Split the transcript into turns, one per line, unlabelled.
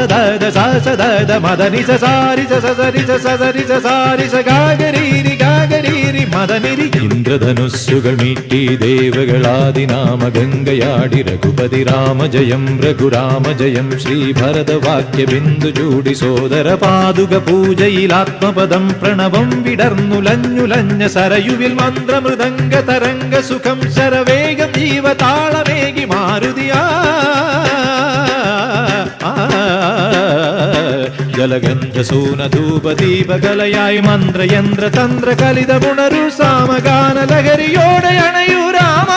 സദദ സദദ മദനി സസാരി സസരി സസരി സസാരി സഗാഗരീരി ഗാഗരീരി മദനിരി. ഇന്ദ്രധനുസ്സുകൾ മീട്ടി ദേവകളാദിനാമ ഗംഗയാടി രഘുപതി രാമജയം രഘുരാമജയം. ശ്രീഭരതവാക്യ ബിന്ദു ചൂടി സോദര പാതുക പൂജയിൽ ആത്മപദം പ്രണവം വിടർന്നുലഞ്ഞുലഞ്ഞ സരയുവിൽ മന്ത്രമൃദംഗ തരംഗ സുഖം ശരവേഗം ജീവതാളമേകി മാരുതിയാ. ജലഗന്ധസൂനധൂപദീപകലയായി മന്ത്രയന്ത്ര തന്ത്ര കലിതമുണരു സാമഗാന ലഹരിയോടെ അണയൂ രാമ.